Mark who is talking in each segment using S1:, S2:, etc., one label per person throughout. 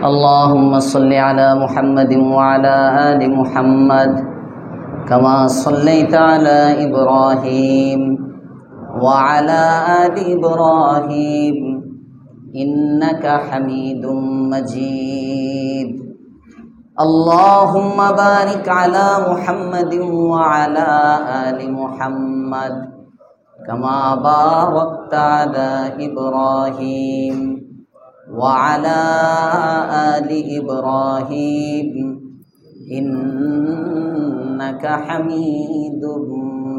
S1: اللهم صل على محمد وعلى آل محمد كما صليت على إبراهيم وعلى آل إبراهيم إنك حميد مجيد اللهم بارك على محمد وعلى آل محمد كما باركت على إبراهيم وعلى آل إبراهيم إنك حميد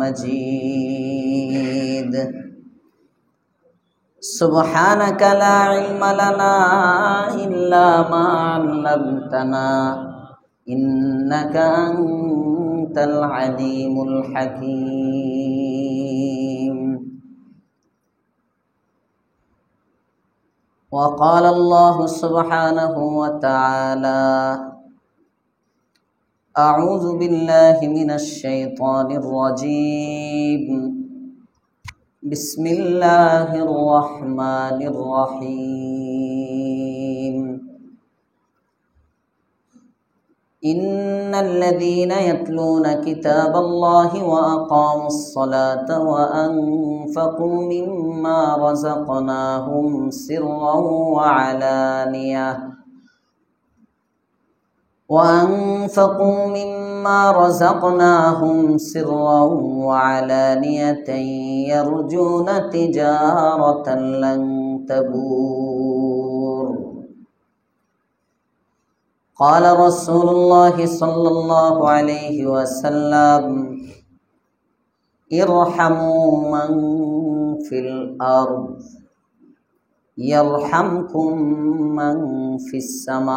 S1: مجيد سبحانك لا علم لنا إلا ما علمتنا إنك أنت العليم الحكيم وقال الله سبحانه وتعالى أعوذ بالله من الشيطان الرجيم بسم الله الرحمن الرحيم إن الذين يتلون كتاب الله وأقاموا الصلاة وأنفقوا مما رزقناهم سرا وعلانية يرجون تجارة لن تبور قال رسول الله صلى الله عليه وسلم ارحموا من في الأرض يرحمكم من في السماء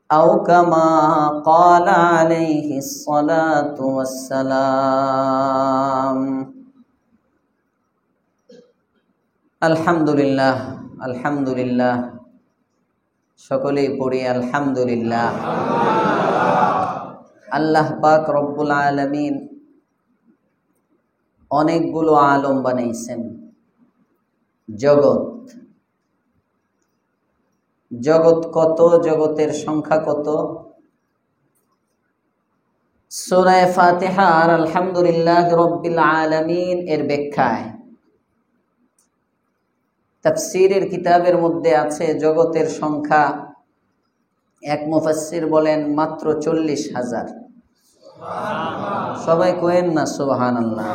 S1: أو كما قال عليه الصلاة والسلام الحمد لله الحمد لله সকলেই পড়ি আলহামদুলিল্লাহ। আল্লাহ পাক রব্বুল আলামিন অনেকগুলো আলম বানাইছেন। জগৎ জগৎ কত, জগতের সংখ্যা কত? সূরা ফাতিহার আলহামদুলিল্লাহ রব্বিল আলামিন এর ব্যাখ্যায় তাফসীরের কিতাবের মধ্যে আছে জগতের সংখ্যা, এক মুফাসসির বলেন মাত্র 40,000। সবাই কয়েন না সুবহানাল্লাহ।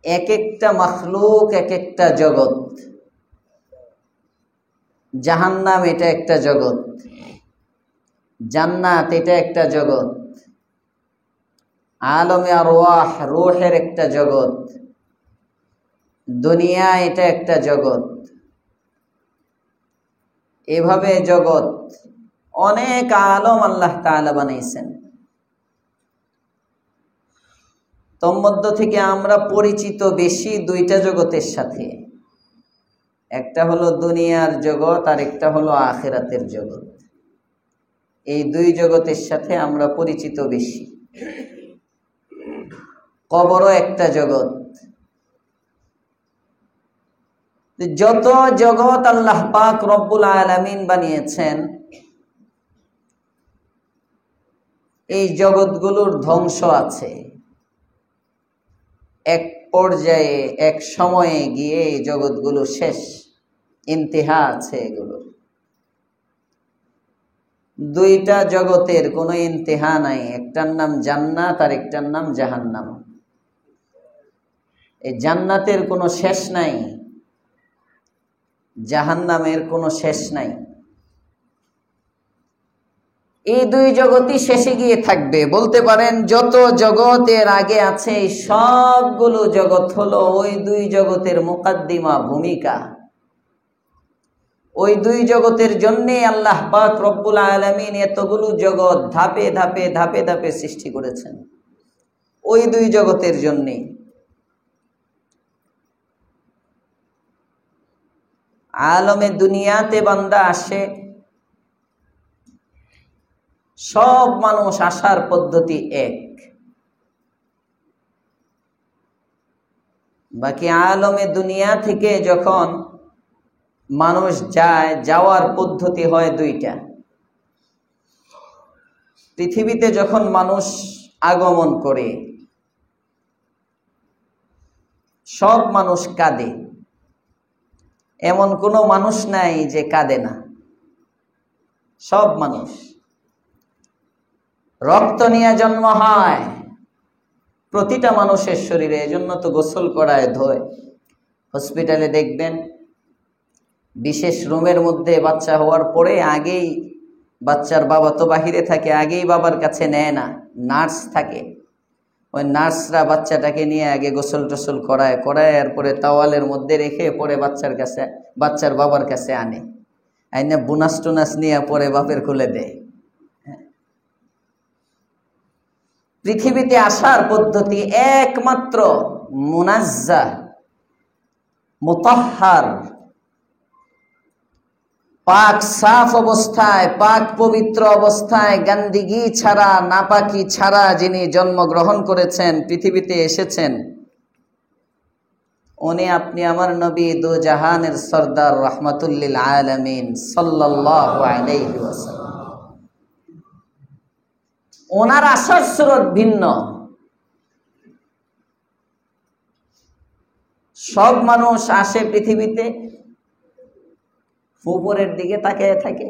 S1: এক একটা মাখলুক এক একটা জগৎ। জাহান্নাম এটা একটা জগৎ, জান্নাত এটা একটা জগৎ, আলমে আরওয়াহ রূহের একটা জগৎ, দুনিয়া এটা একটা জগৎ। এভাবে জগৎ অনেক আলম আল্লাহ তাআলা বানাইছেন। তন্মধ্য থেকে আমরা পরিচিত বেশি দুইটা জগতের সাথে, একটা হলো দুনিয়ার জগৎ আর একটা হলো আখিরাতের জগৎ। এই দুই জগতের সাথে আমরা পরিচিত বেশি। কবরও একটা জগৎ। যত জগৎ আল্লাহ পাক রব্বুল আলামিন বানিয়েছেন, এই জগৎগুলোর ধ্বংস আছে। এক পর্যায়ে এক সময়ে গিয়ে এই জগৎগুলো শেষ, ইন্তেহা আছে এগুলোর। দুইটা জগতের কোনো ইন্তেহা নাই, একটার নাম জান্নাত আর একটার নাম জাহান্নাম। এই জান্নাতের কোনো শেষ নাই, জাহান্নামের কোনো শেষ নাই। এই দুই জগৎই শেষে গিয়ে থাকবে। বলতে পারেন যত জগতের আগে আছে এই সবগুলো জগৎ হলো ওই দুই জগতের মুকাদ্দিমা, ভূমিকা। ওই দুই জগতের জন্যে আল্লাহ পাক রব্বুল আলামিন এতগুলো জগৎ ধাপে ধাপে ধাপে ধাপে সৃষ্টি করেছেন, ওই দুই জগতের জন্যে। আলমে দুনিয়াতে বান্দা আসে, সব মানুষ আসার পদ্ধতি এক। বাকি আলমে দুনিয়া থেকে যখন মানুষ যায়, যাওয়ার পদ্ধতি হয় দুইটা। পৃথিবীতে যখন মানুষ আগমন করে, সব মানুষ কাঁদে, এমন কোনো মানুষ নাই যে কাঁদে না। সব মানুষ রক্ত নিয়ে জন্ম হয় প্রতিটা মানুষের শরীরে, এজন্য তো গোসল করায়, ধোয়। হসপিটালে দেখবেন বিশেষ রুমের মধ্যে বাচ্চা হওয়ার পরে আগেই বাচ্চার বাবা তো বাহিরে থাকে, আগেই বাবার কাছে নেয় না, নার্স থাকে। ওই নার্সরা বাচ্চাটাকে নিয়ে আগে গোসল টোসল করায়, এরপরে তাওয়ালের মধ্যে রেখে পরে বাচ্চার বাবার কাছে আনে, আইনা বুনাস টুনাস নিয়ে পরে বাপের কোলে দেয়। পৃথিবীতে আসার পদ্ধতি একমাত্র মুনাজ্জাহ, মুতাহহার, পাক সাফ অবস্থায়, পাক পবিত্র অবস্থায়, গান্দিগি ছাড়া, নাপাকি ছাড়া যিনি জন্মগ্রহণ করেছেন, পৃথিবীতে এসেছেন, উনি আপনি আমার নবী, দু জাহানের সরদার, রাহমাতুল আলামিন সাল্লাল্লাহু আলাইহি ওয়াসাল্লাম। ওনার আসার সুরত ভিন্ন। সব মানুষ আসে পৃথিবীতে, উপরের দিকে তাকিয়ে থাকে।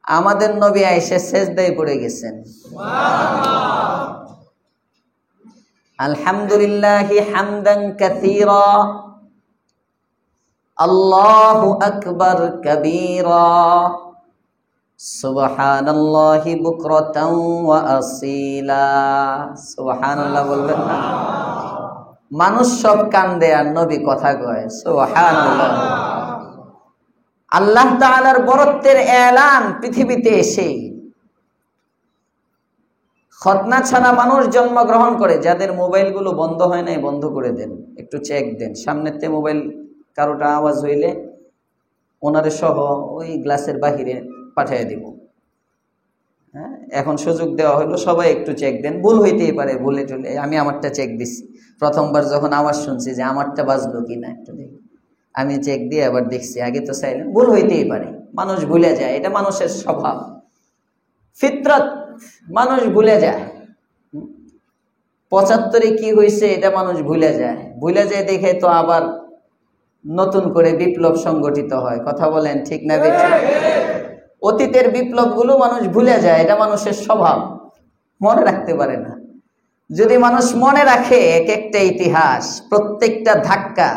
S1: আমাদের নবী আয়েশা সেজদায় পড়ে গেছেন। আলহামদুলিল্লাহি হামদান কাসীরা, আল্লাহু আকবার কাবীরা, সুবহানাল্লাহি বুকরাতান ওয়া আসীলা। সুবহানাল্লাহ বলবেন না? মানুষ সব কান্দে আর নবী কথা কয় সুবহানাল্লাহ। আল্লাহ তাআলার বরত্বের এলান পৃথিবীতে এসে। খতনা ছাড়া মানুষ জন্মগ্রহণ করে। যাদের মোবাইলগুলো বন্ধ হয় নাই বন্ধ করে দেন, একটু চেক দেন। সামনেতে মোবাইল কারোটা আওয়াজ হইলে ওনারে সহ ওই গ্লাসের বাহিরে পাঠিয়ে দিব। হ্যাঁ, এখন সুযোগ দেওয়া হলো, সবাই একটু চেক দেন। ভুল হইতেই পারে, ভুলে টুলে। আমি আমারটা চেক দিচ্ছি, প্রথমবার যখন আওয়াজ শুনছি যে আমারটা বাজলো কিনা একটু দেখি, আমি চেক দিয়ে আবার দেখছি। আগে তো চাইলেন, ভুল হইতেই পারে, মানুষ ভুলে যায়, এটা মানুষের স্বভাব, ফিতরত। মানুষ ভুলে যায়। ৭৫-এ কি হয়েছে এটা মানুষ ভুলে যায়। ভুলে যায় দেখে তো আবার নতুন করে বিপ্লব সংগঠিত হয়। কথা বলেন ঠিক না বেঠিক? অতীতের বিপ্লবগুলো মানুষ ভুলে যায়, এটা মানুষের স্বভাব, মনে রাখতে পারে না। যদি মানুষ মনে রাখে এক একটা ইতিহাস, প্রত্যেকটা ধাক্কা,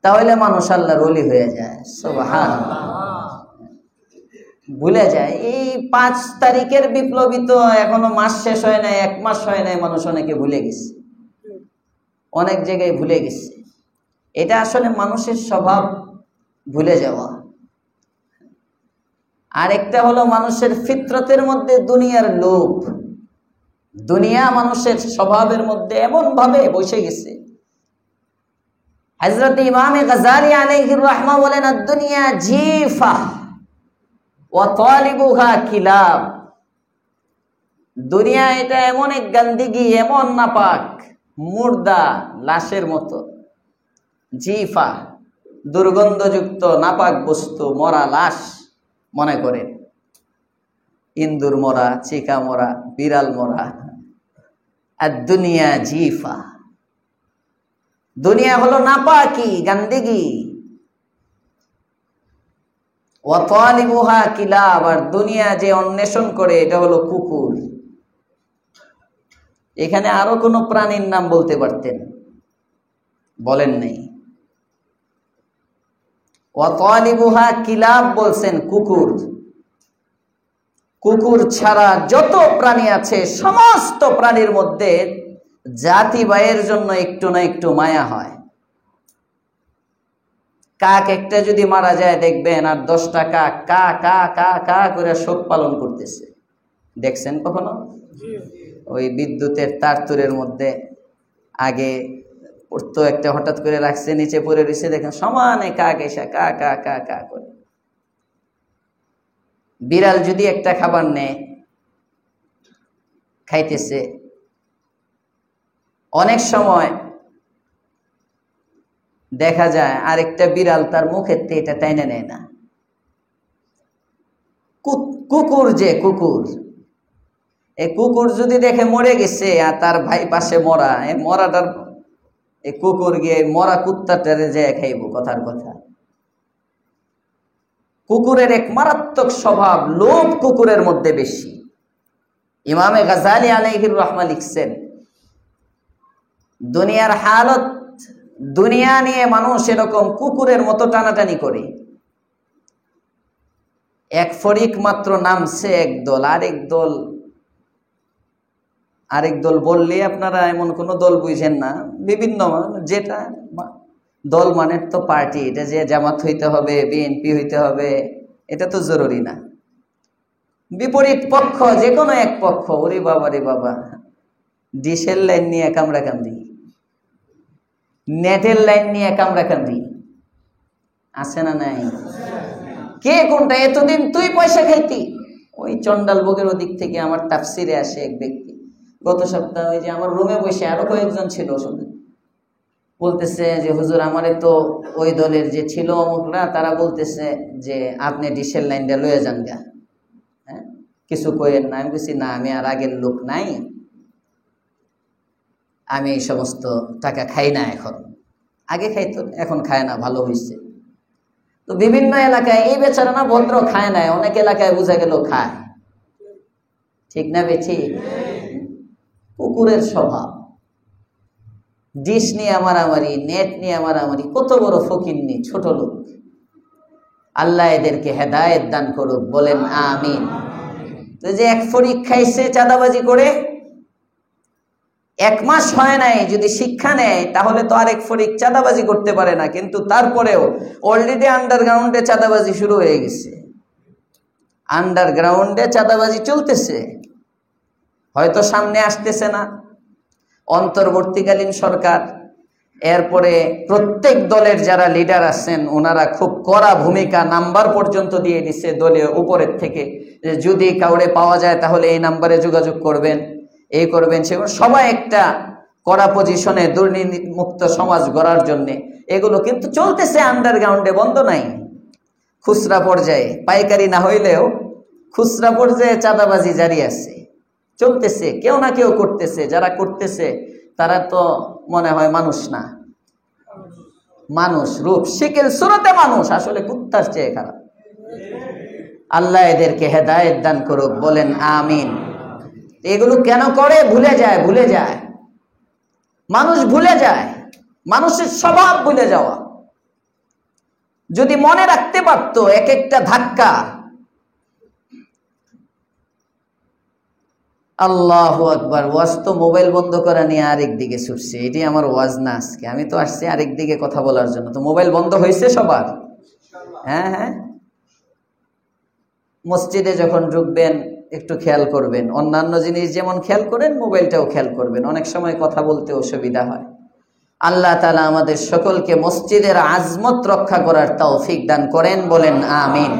S1: তাহলে মানুষ আল্লাহর ওলি হয়ে যায়। সুবহানাল্লাহ। ভুলে যায়। এই ৫ তারিখের বিপ্লবী তো এখনো মাস শেষ হয় নাই, ১ মাস হয় নাই, মানুষ অনেকে ভুলে গেছে, অনেক জায়গায় ভুলে গেছে। এটা আসলে মানুষের স্বভাব, ভুলে যাওয়া। আরেকটা হলো মানুষের ফিতরতের মধ্যে দুনিয়ার লোভ। দুনিয়া মানুষের স্বভাবের মধ্যে এমন ভাবে বসে গেছে। হযরত ইমাম গাযালি আলাইহির রাহমা বলেন, আদ-দুনিয়া জিফা ওয়া তালিবুহা কিলাব। দুনিয়া এটা এমন এক গন্দিগি, এমন নাপাক, মুর্দা, লাশের মতো। জিফা, দুর্গন্ধযুক্ত নাপাক বস্তু, মরা লাশ মনে করেন। ইন্দুর মরা, চিকা মরা, বিড়াল মরা। আর দুনিয়া জিফা, দুনিয়া হলো নাপাকি, গান্দিগি। ওয়া তালিবুহা কিলাব, আর দুনিয়া যে অন্বেষণ করে এটা হলো কুকুর। এখানে আরো কোনো প্রাণীর নাম বলতে পারতেন, বলেন নাই। ওয়া তালিবুহা কিলাব বলছেন, কুকুর। কুকুর ছাড়া যত প্রাণী আছে, সমস্ত প্রাণীর মধ্যে জাতি ভাইয়ের জন্য একটু না একটু মায়া হয়। কাক একটা যদি মারা যায় দেখবেন আর 10টা কাক কা কা কা কা করে শোক পালন করতেছে। দেখছেন কখনো? ওই বিদ্যুতের তারতুরের মধ্যে আগে পড়তো একটা, হঠাৎ করে রাখছে, নিচে পড়ে রয়েছে, দেখেন সমানে কাক এসে কা কা কা কা করে। বিড়াল যদি একটা খাবার নেয়, খাইতেছে, অনেক সময় দেখা যায় আরেকটা বিড়াল তার মুখের থেকে এটা টাইনে নেয় না। কুকুর, যে কুকুর, এই কুকুর যদি দেখে মরে গেছে আর তার ভাই পাশে মরা, এই মরাটার এই কুকুর গিয়ে মরা কুত্তাটারে যে খাইব। কথার কথা, কুকুরের এক মারাত্মক স্বভাব, লোভ কুকুরের মধ্যে বেশি। ইমামে গাজালি আলাইহির রাহমা লিখছেন, দুনিয়ার হালত, দুনিয়া নিয়ে মানুষ এরকম কুকুরের মতো টানাটানি করে। এক ফরিক মাত্র নামছে একদল, আরেক দল বললে আপনারা এমন কোন দল বুঝেন না, বিভিন্ন যেটা দল মানে তো পার্টি, এটা যে জামাত হইতে হবে, বিএনপি হইতে হবে, এটা তো জরুরি না। বিপরীত পক্ষ যে কোনো এক পক্ষ, ওরে বাবা রে বাবা, ডিশের লাইন নিয়ে কামড়াকামড়ি, নেটের লাইন নিয়ে কামড়াকামড়ি, আছে না নাই? কে কোনটা? এতদিন তুই পয়সা খাইতি। ওই চন্ডাল বগের ওদিক থেকে আমার তাফসিরে আসে এক ব্যক্তি, গত সপ্তাহে ওই যে আমার রুমে বসে আরো কয়েকজন ছিল, বলতেছে যে হুজুর আমারে তো ওই দলের যে ছিল অমুকরা, তারা বলতেছে যে আপনি ডিশের লাইনটা লয়ে যান গা, হ্যাঁ কিছু কইেন না। আমি বলছি না, আমি আর আগের লোক নাই, আমি এই সমস্ত টাকা খাই না এখন, আগে খাইতো এখন খায় না, ভালো হয়েছে। তো বিভিন্ন এলাকায় এই বেচারা না ভদ্র খায় না, অনেক এলাকায় বোঝা গেল খায়, ঠিক না বেঠি? কুকুরের স্বভাব, ডিশ নিয়ে মারামারি, নেট নিয়ে মারামারি, কত বড় ফকিন্নি, ছোট লোক। আল্লাহ এদেরকে হেদায়েত দান করুক, বলেন আমিন। তো যে এক ফরিক খাইছে চাঁদাবাজি করে, 1 মাস হয় নাই, যদি শিক্ষা নেয় তাহলে তো আরেক ফরিক চাঁদাবাজি করতে পারে না, কিন্তু তারপরেও অলরেডি আন্ডারগ্রাউন্ডে চাঁদাবাজি শুরু হয়ে গেছে, আন্ডারগ্রাউন্ডে চাঁদাবাজি চলতেছে, হয়তো সামনে আসতেছে না। অন্তর্বর্তীকালীন সরকার, এরপরে প্রত্যেক দলের যারা লিডার আছেন ওনারা খুব কড়া ভূমিকা, নাম্বার পর্যন্ত দিয়ে দিচ্ছে দলীয় উপরের থেকে, যে যদি কাউরে পাওয়া যায় তাহলে এই নাম্বারে যোগাযোগ করবেন, এই করবেন, সেগুলো সবাই একটা কড়া পজিশনে দুর্নীতি মুক্ত সমাজ গড়ার জন্য এগুলো কিন্তু চলতেছে আন্ডারগ্রাউন্ডে, বন্ধ নাই। খুচরা পর্যায়ে, পাইকারি না হইলেও খুচরা পর্যায়ে চাঁদাবাজি জারি আছে, চলতেছে, কেউ না কেউ করতেছে। যারা করতেছে তারা তো মনে হয় মানুষ না, মানুষ রূপ শিকেল সুরতে মানুষ, আসলে কুত্তার চেয়ে খারাপ। আল্লাহ এদেরকে হেদায়েত দান করুক, বলেন আমিন। এগুলো কেন করে? ভুলে যায় মানুষ, ভুলে যায়, মানুষের স্বভাব ভুলে যাওয়া। যদি মনে রাখতে পারতো এক একটা ধাক্কা, আল্লাহু আকবার। ওয়াজ তো মোবাইল বন্ধ করা নিয়ে আরেক দিকে ছুটছে, এটি আমার ওয়াজ না আজকে, আমি তো আসছি আরেক দিকে কথা বলার জন্য। তো মোবাইল বন্ধ হয়েছে সবার? হ্যাঁ, মসজিদে যখন ঢুকবেন একটু খেয়াল করবেন, অন্যান্য জিনিস যেমন খেয়াল করেন মোবাইলটাও খেয়াল করবেন, অনেক সময় কথা বলতে অসুবিধা হয়। আল্লাহ তাআলা আমাদের সকলকে মসজিদের আজমত রক্ষা করার তৌফিক দান করেন, বলেন আমিন।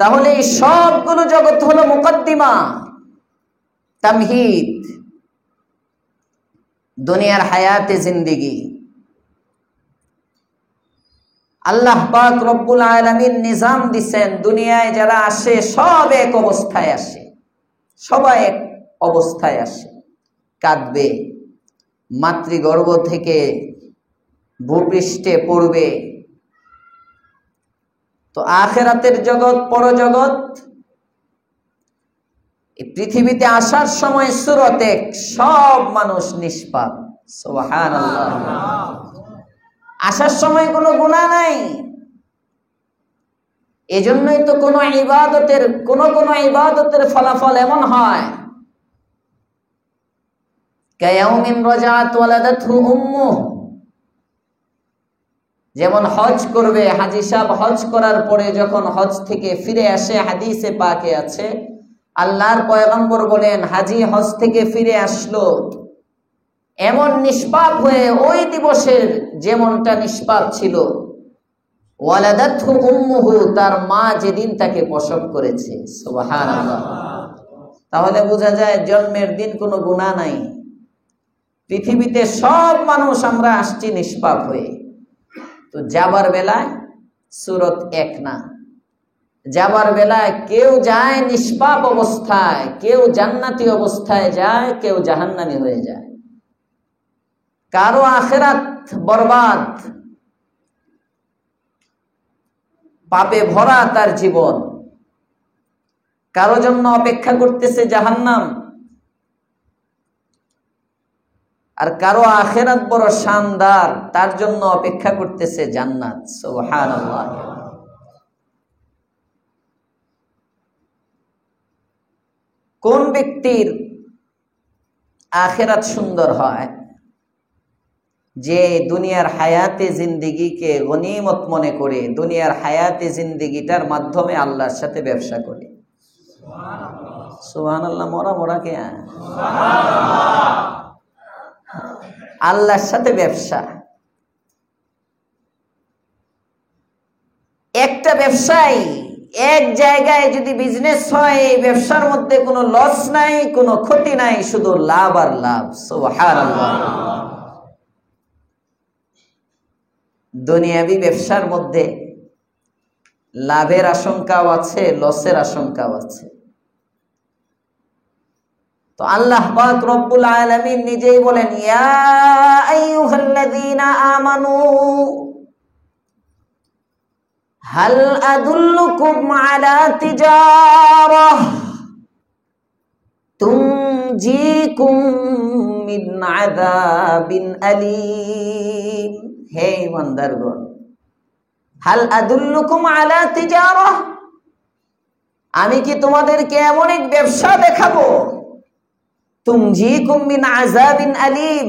S1: তাহলে এই সবগুলো জগৎ হলো মুকদ্দিমা, তামহিদ, দুনিয়ার হায়াতে জিন্দেগি। আল্লাহ পাক রব্বুল আলামিন নিজাম দিচ্ছেন, দুনিয়ায় যারা আসে সব এক অবস্থায় আসে, সবাই এক অবস্থায় আসে, কাঁদবে, মাতৃগর্ভ থেকে ভূপৃষ্ঠে পড়বে। তো আখিরাতের জগৎ, পরজগৎ, এই পৃথিবীতে আসার সময় সুরতে সব মানুষ নিষ্পাপ, সুবহানাল্লাহ। আসার সময় কোনো গুনাহ নাই। এজন্যই তো কোনো ইবাদতের ফলাফল এমন হয়, কায়াউমিন রাজাত ওয়ালাদাতহু উম্মুহ। যেমন হজ করবে, হাজী সাহেব হজ করার পরে যখন হজ থেকে ফিরে আসে, হাদিসে পাকে আছে আল্লাহর পয়গম্বর বলেন, হাজী হজ থেকে ফিরে আসলো এমন নিষ্পাপ হয়ে, ওই দিবসের যেমনটা নিষ্পাপ ছিল, ওয়ালাদাতহু উম্মুহু, তার মা যেদিন তাকে প্রসব করেছে, সুবহানাল্লাহ। তাহলে বোঝা যায় জন্মের দিন কোনো গুনাহ নাই, পৃথিবীতে সব মানুষ আমরা আসছি নিষ্পাপ হয়ে। তো যাবার বেলায় সূরত 1 না, যাবার বেলায় কেউ যায় নিষ্পাপ অবস্থায়, কেউ জান্নাতি অবস্থায় যায়, কেউ জাহান্নামী হয়ে যায়। কারো আখিরাত বরবাদ, পাপে ভরা তার জীবন, কারো জন্য অপেক্ষা করতেছে জাহান্নাম, আর কারো আখিরাত বড় শানদার, তার জন্য অপেক্ষা করতেছে জান্নাত। সুবহানাল্লাহ। কোন ব্যক্তির আখিরাত সুন্দর হয়? যে দুনিয়ার হায়াতে জিন্দেগিকে গনিমত মনে করে দুনিয়ার হায়াতে জিন্দেগিটার মাধ্যমে আল্লাহর সাথে ব্যবসা করে। সুবহানাল্লাহ। মোরা মোরা কে আল্লাহর সাথে ব্যবসা। একটা ব্যবসায়ী এক জায়গায় যদি বিজনেস হয়, এই ব্যবসার মধ্যে কোনো লস নাই, কোনো ক্ষতি নাই, শুধু লাভ আর লাভ। সুবহানাল্লাহ। দুনিয়াবি ব্যবসার মধ্যে লাভের আশঙ্কাও আছে, লসের আশঙ্কাও আছে। তো আল্লাহ পাক রব্বুল আলামিন নিজেই বলেন, ইয়া আইয়ুহাল্লাযীনা আমানু হাল আদুল্লুকুম আলা তিজারাহ তুনজিকুম মিন আযাবিন আলীম। হে বান্দারগণ, হাল আদুল্লুকুম আলা তিজারাহ, আমি কি তোমাদেরকে এমন এক ব্যবসা দেখাবো, তুনজিকুম মিন আযাবিন আলীম,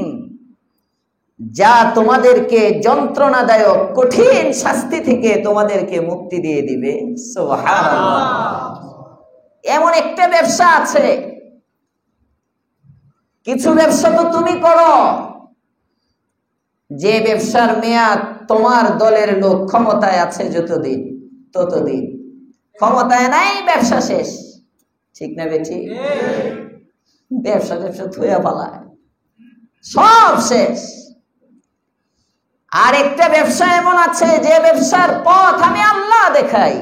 S1: যা তোমাদেরকে যন্ত্রণাদায়ক কঠিন শাস্তি থেকে তোমাদেরকে মুক্তি দিয়ে দিবে। সুবহানাল্লাহ। এমন একটা ব্যবসা আছে। কিছু ব্যবসা তো তুমি করো, যে ব্যবসার মেয়াদ তোমার দলের লোক ক্ষমতায় আছে যতদিন, ততদিন। ক্ষমতায় নাই, ব্যবসা শেষ। ঠিক না বেঠি? ব্যবসা থুয়া পালায়, সব শেষ। আর একটা ব্যবসা এমন আছে, যে ব্যবসার পথ আমি আল্লাহ দেখাই।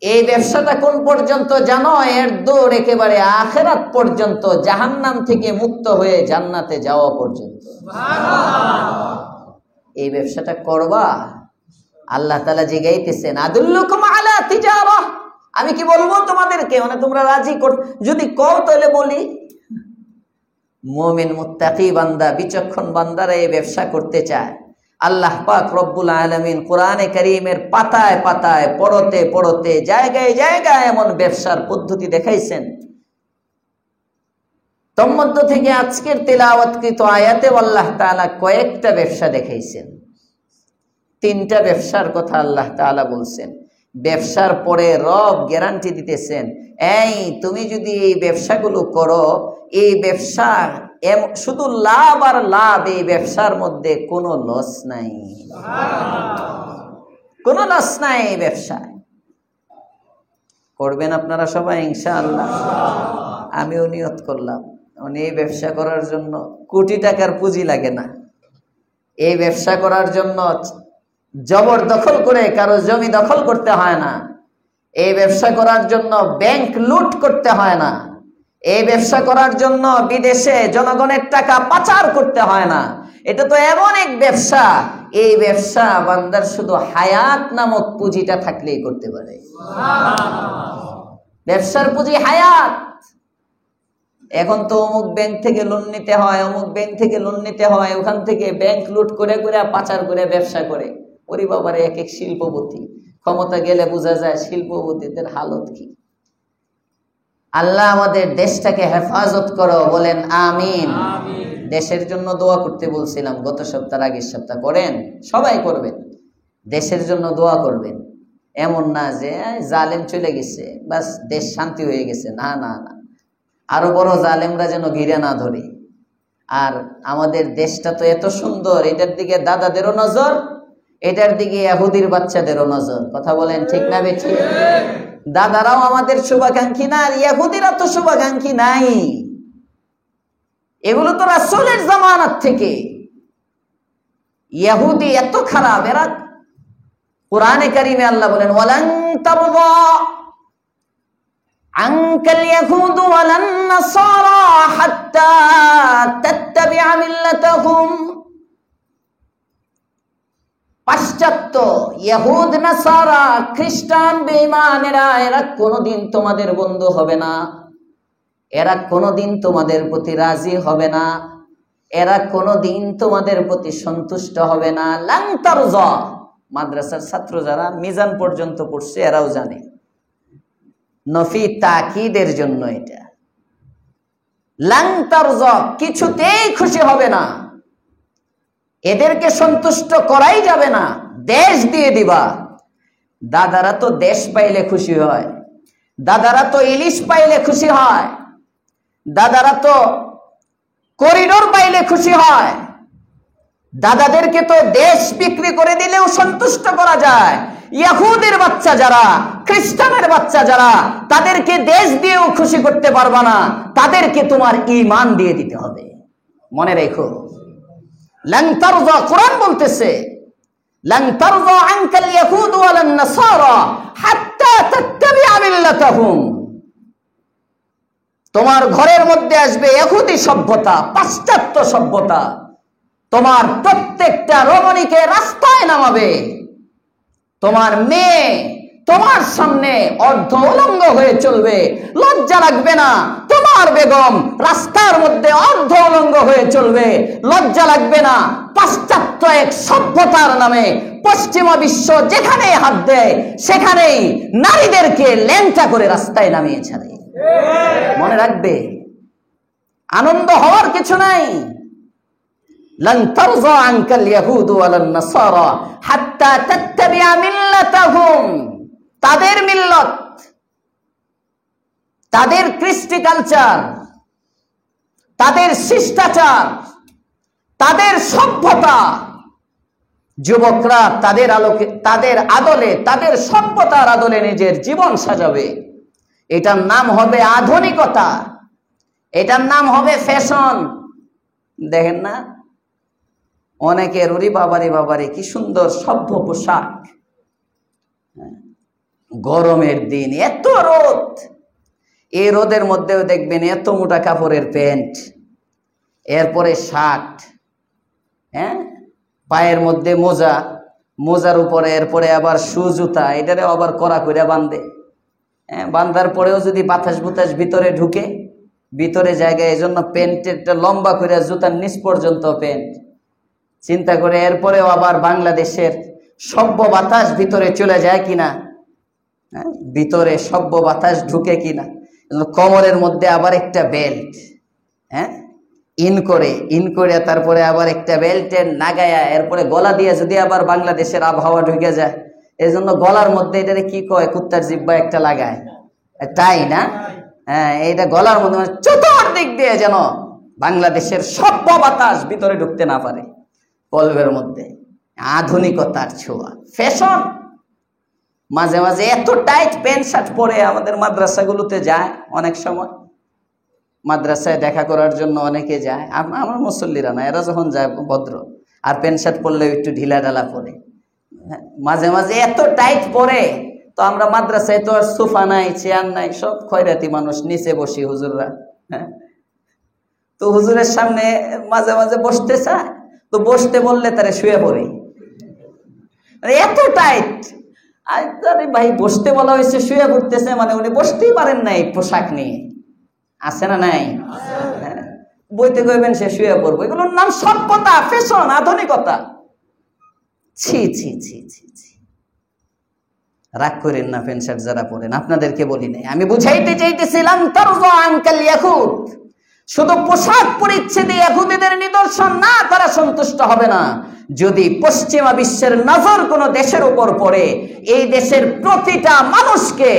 S1: এই ব্যবসাটা কোন পর্যন্ত জানো? এর দৌড় একেবারে আখিরাত পর্যন্ত, জাহান্নাম থেকে মুক্ত হয়ে জান্নাতে যাওয়া পর্যন্ত। এই ব্যবসাটা করবা, আল্লাহ তাআলা জিগাইতেছেন, আদুল্লুকুম আলা তিজারাহ, আমি কি বলবো তোমাদেরকে, মানে তোমরা রাজি কর? যদি কও তাহলে বলি। মুমিন মুত্তাকি বান্দা, বিচক্ষণ বান্দারা এই ব্যবসা করতে চায়। আল্লাহ পাক রব্বুল আলামিন কোরআনে কারীমের পাতায় পাতায়, পড়তে পড়তে, জায়গায় জায়গায় এমন ব্যবসার পদ্ধতি দেখাইছেন। তন্মধ্য থেকে আজকের তেলাওয়াতকৃত আয়াতে আল্লাহ তাআলা কয়েকটা ব্যবসা দেখাইছেন। 3টা ব্যবসার কথা আল্লাহ তাআলা বলছেন। ব্যবসার পরে রব গ্যারান্টি দিতেছেন, এই তুমি যদি এই ব্যবসাগুলো করো, এই ব্যবসা শুধু লাভ আর লাভ, এই ব্যবসার মধ্যে কোনো লস নাই, কোনো লস নাই। এই ব্যবসায় করবেন আপনারা সবাই ইনশাআল্লাহ। আমিও নিয়ত করলাম, এই ব্যবসা করার জন্য কোটি টাকার পুঁজি লাগে না। এই ব্যবসা করার জন্য জবরদখল করে কারো জমি দখল করতে হয় না। এই ব্যবসা করার জন্য ব্যাংক লুট করতে হয় না। এই ব্যবসা করার জন্য বিদেশে জনগণের টাকা পাচার করতে হয় না। এটা তো এমন এক ব্যবসা, এই ব্যবসা বান্দার শুধু হায়াত নামক পুঁজিটা থাকলেই করতে পারে। ব্যবসার পুঁজি হায়াত। এখন তো অমুক ব্যাংক থেকে লোন নিতে হয়, অমুক ব্যাংক থেকে লোন নিতে হয়, ওখান থেকে ব্যাংক লুট করে করে পাচার করে ব্যবসা করে। ওরে বাবারে, এক এক শিল্পপতি। ক্ষমতা গেলে বোঝা যায় শিল্পপতিদের হালত কি। আল্লাহ আমাদের দেশটাকে হেফাজত করো, বলেন আমিন। দেশের জন্য দোয়া করতে বলছিলাম গত সপ্তাহ, আগের সপ্তাহ। করেন, সবাই করবেন, দেশের জন্য দোয়া করবেন। এমন না যে জালেম চলে গেছে বাস দেশ শান্তি হয়ে গেছে, না না না, আরো বড় জালেমরা যেন ঘিরে না ধরে। আর আমাদের দেশটা তো এত সুন্দর, এটার দিকে দাদাদেরও নজর, এটার দিকে ইহুদির বাচ্চাদেরও নজর। কথা বলেন ঠিক না বেঠিক? দাদারাও আমাদের শুভাকাঙ্ক্ষী না, আর ইহুদিরা তো শুভাকাঙ্ক্ষী নাই। এগুলো তো রাসূলের জামানাত থেকে। ইহুদি এত খারাপ, এরা কোরআনে কারিমে আল্লাহ বলেন ওয়ালান তারদা আনকাল ইয়াহুদু ওয়ালান নাসারা হাত্তা তাত্তাবিআ মিল্লাতাহুম। পাশ্চাত্য ইহুদ নাসারা খ্রিস্টান বেঈমানেরা এরা কোনোদিন তোমাদের বন্ধু হবে না, এরা কোনোদিন তোমাদের প্রতি রাজি হবে না, এরা কোনোদিন তোমাদের প্রতি সন্তুষ্ট হবে না। লান তারজা, মাদ্রাসার ছাত্র যারা মিজান পর্যন্ত পড়ছে এরাও জানে, নফি তাকিদের জন্য এটা। লান তারজা, কিছুতেই খুশি হবে না, এদেরকে সন্তুষ্ট করাই যাবে না, দেশ দিয়ে দিবা। দাদারা তো দেশ পাইলে খুশি হয়, দাদারা তো ইলিশ পাইলে খুশি হয়, দাদারা তো করিডোর পাইলে খুশি হয়, দাদাদেরকে তো দেশ বিক্রি করে দিলেও সন্তুষ্ট করা যায়। ইহুদের বাচ্চা যারা, খ্রিস্টানের বাচ্চা যারা, তাদেরকে দেশ দিয়েও খুশি করতে পারবা না, তাদেরকে তোমার ঈমান দিয়ে দিতে হবে। মনে রেখো, লান তারজা, কোরআন বলতেছে লান তারজা আনকাল ইয়াহুদ ওয়ালান নাসারা হাত্তা তাত্তাবিআ মিল্লাতাহুম। তোমার ঘরের মধ্যে আসবে ইহুদি সভ্যতা, পাশ্চাত্য সভ্যতা, তোমার প্রত্যেকটা রমণীকে রাস্তায় নামাবে, তোমার মেয়ে তোমার সামনে অর্ধ উলঙ্গ হয়ে চলবে, লজ্জা লাগবে না। তোমার বেগম রাস্তার মধ্যে অর্ধ উলঙ্গ হয়ে চলবে, লজ্জা লাগবে না। পাশ্চাত্য এক সভ্যতার নামে পশ্চিমা বিশ্ব যেখানে হাত দেয় সেখানেই নারীদেরকে ল্যাংটা করে রাস্তায় নামিয়ে ছাড়ে। মনে রাখবে, আনন্দ হওয়ার কিছু নাই। লান তারজা আনকাল ইয়াহুদ ওয়ালান নাসারা হাত্তা তাত্তাবিআ মিল্লাতাহুম। তাদের মিল্লত, তাদের কৃষ্টি কালচার, তাদের শিষ্টাচার, তাদের সভ্যতা, যুবকরা তাদের আলোকে, তাদের আদলে, তাদের সভ্যতার আদলে নিজের জীবন সাজাবে। এটার নাম হবে আধুনিকতা, এটার নাম হবে ফ্যাশন। দেখেন না, অনেকের ওরে বাবারে বাবারে কি সুন্দর সভ্য পোশাক, গরমের দিন এত রোদ, এই রোদের মধ্যেও দেখবেন এত মোটা কাপড়ের প্যান্ট, এরপরে শার্ট, হ্যাঁ, পায়ের মধ্যে মোজা, মোজার উপরে এরপরে আবার শু জুতা, এটারে আবার কড়া করে বাঁধে। হ্যাঁ, বাঁধার পরেও যদি বাতাস বুতাস ভিতরে ঢুকে, ভিতরে জায়গায়, এই জন্য প্যান্টেরটা লম্বা করে জুতার নিচ পর্যন্ত প্যান্ট। চিন্তা করে এরপরেও আবার বাংলাদেশের সভ্য বাতাস ভিতরে চলে যায় কিনা, হ্যাঁ, ভিতরে সভ্য বাতাস ঢুকে কিনা। কোমরের মধ্যে আবার একটা বেল্ট, হ্যাঁ, ইন করে তারপরে আবার একটা বেল্টের নাগায়া, এরপরে গলা দিয়ে যদি আবার বাংলাদেশের আবহাওয়া ঢুকে যায়, এই জন্য গলার মধ্যে এটারে কি কয়, কুত্তার জিব্বা একটা লাগায়, তাই না? হ্যাঁ, এইটা গলার মধ্যে চতুর্দিক দিয়ে যেন বাংলাদেশের সভ্য বাতাস ভিতরে ঢুকতে না পারে। কলবের মধ্যে আধুনিকতার ছোঁয়া, ফ্যাশন। মাঝে মাঝে এত টাইট প্যান্ট শার্ট পরে আমাদের মাদ্রাসাগুলোতে যায়, অনেক সময় মাদ্রাসায় দেখা করার জন্য অনেকে যায়, আমার মুসল্লিরা না, এরা যখন যায় ভদ্র, আর প্যান্ট শার্ট পরলে একটু ঢিলা ঢালা পরে, মাঝে মাঝে এত টাইট পরে। তো আমরা মাদ্রাসায় তো আর সোফা নাই, চেয়ার নাই, সব খয়রাতি মানুষ, নিচে বসি হুজুররা। হ্যাঁ, তো হুজুরের সামনে মাঝে মাঝে বসতে চায়, তো বসতে বললে তারা শুয়ে পড়ে, এত টাইট। আরে ভাই, বসতে বলা হয়েছে, শুয়ে পড়তেছে, মানে উনি বসতেই পারেন না এই পোশাক নিয়ে, আছে না নাই? হ্যাঁ, বইতে কইবেন সে শুয়ে পড়বো। এগুলোর নাম সভ্যতা, ফ্যাশন, আধুনিকতা। ছি ছি ছি ছি ছি। রাগ করেন না প্যান্ট শার্ট যারা পরেন, আপনাদেরকে বলি নাই, আমি বুঝাইতে চাইতেছিলাম তারজা আনকাল ইয়াহুদ। শুধু পোশাক পরিচ্ছেদে ইহুদিদের নিদর্শন না, তারা সন্তুষ্ট হবে না। যদি পশ্চিমা বিশ্বের নজর কোন দেশের উপর পড়ে, এই দেশের প্রতিটা মানুষকে,